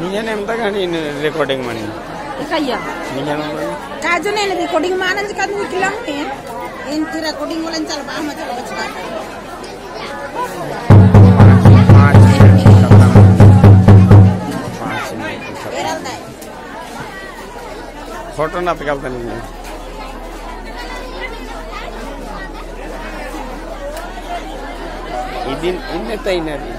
ನಿಜನೇ ಎಂತ ರೆಕಾರ್ಡಿಂಗ್ ಮಾಡಿ kaya kajo ne recording mana jika tu kilang ni enti recording walan chal ba ma chal bachka photo ना निकालता नहीं है दिन इन्हें तय नहीं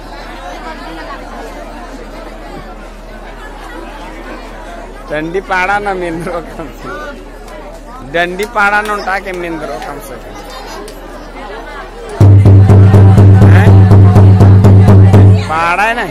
डंडी पाड़ा ना मेंद्रो कम से डंडी पाड़ा ना उठा के मेंद्रो कम से पाड़ा है ना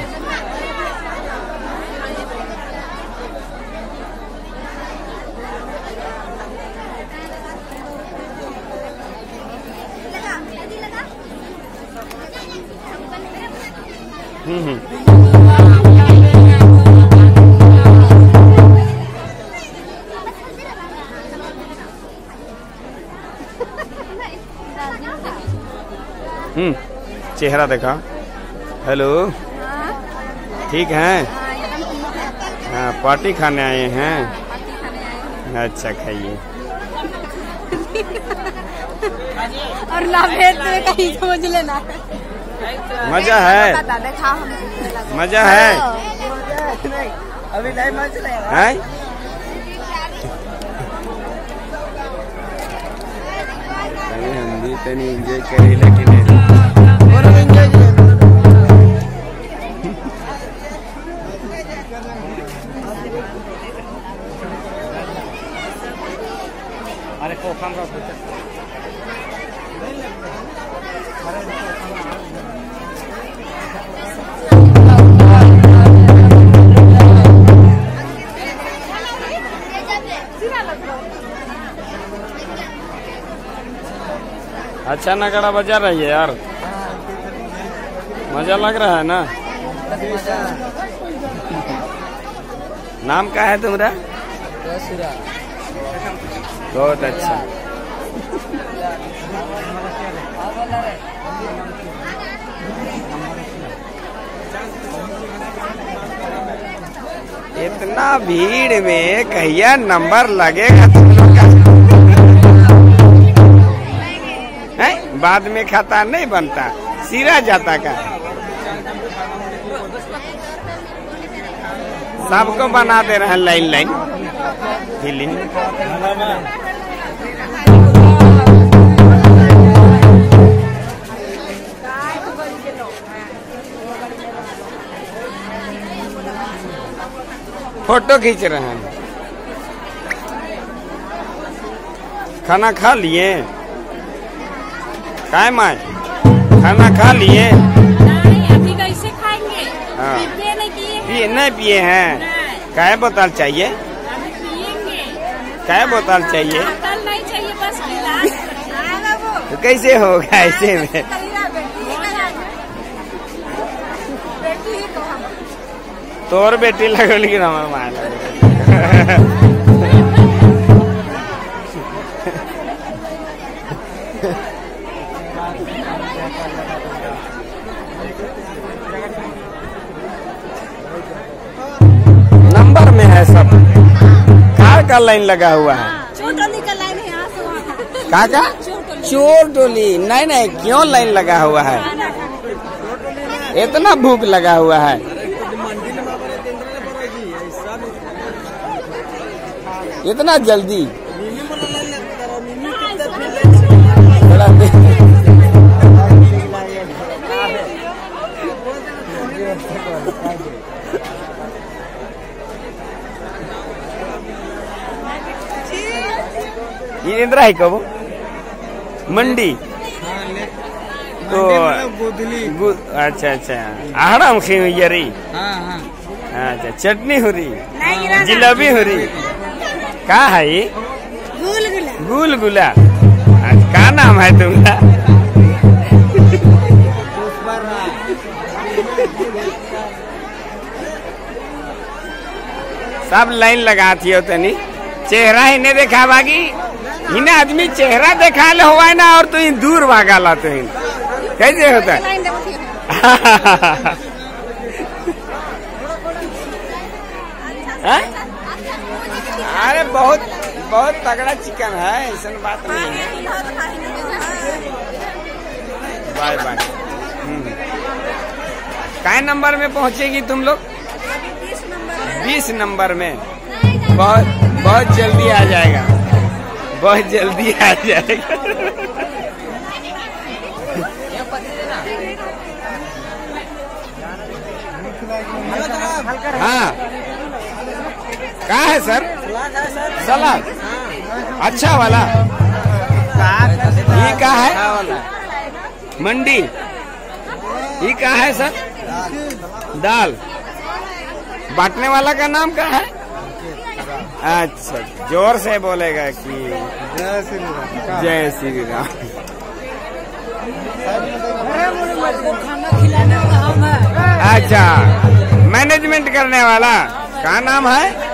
चेहरा देखा। हेलो ठीक है। हाँ पार्टी खाने आए हैं। अच्छा खाइए। और कहीं समझ लेना। मजा है मजा है अभी नहीं मजा है। हम भी तनी एंजॉय करे लेकिन अरे कोफान का अच्छा नगाड़ा बजा रही है यार। मजा लग रहा है ना। नाम क्या है तुम्हारा? बहुत अच्छा। इतना भीड़ में कहिया नंबर लगेगा तुम लोग का? बाद में खाता नहीं बनता, सिरा जाता का। सबको बना दे रहे हैं लाइन लाइन फिलिंग। फोटो खींच रहे हैं। खाना खा लिए? काय माय खाना खा लिए? नहीं अभी कैसे खाएंगे? हाँ पिए नहीं पिए हैं। काय बोतल चाहिए? अभी पिएंगे। काय बोतल चाहिए? बोतल नहीं चाहिए बस गिलास। तो कैसे होगा ऐसे में? तोर बेटी लगल की हमारे माँ नंबर में है सब। कार का लाइन लगा हुआ है। चोर टोली का लाइन है यहाँ से वहाँ। का चोर टोली? नहीं नहीं क्यों लाइन लगा हुआ है? इतना भूख लगा हुआ है। इतना जल्दी ये इंदिरा है कब मंडी तो अच्छा अच्छा आहड़म खी हुई रही। अच्छा चटनी हो रही, जिलेबी हो रही। क्या है ये? गुलगुला। क्या नाम है तुम्हारा? सब लाइन लगाती हो तनी चेहरा ही नहीं देखा बागी इन्हें आदमी चेहरा देखा ले हुआ है ना और तो इन दूर भागा ला तो इन कैसे होता है? अरे बहुत बहुत तगड़ा चिकन है, ऐसा बात नहीं है। Bye bye. काय नंबर में पहुंचेगी तुम लोग? 20 नंबर में। बहुत जल्दी आ जाएगा, बहुत जल्दी आ जाएगा। हाँ, कहाँ है सर? सलाद अच्छा वाला। ये कहाँ है? मंडी। ये कहाँ है सर? दाल। बांटने वाला का नाम क्या है? अच्छा, जोर से बोलेगा कि जय श्री राम। जय श्री राम। खाना खिलाने वाला हम है। अच्छा, मैनेजमेंट करने वाला का नाम है?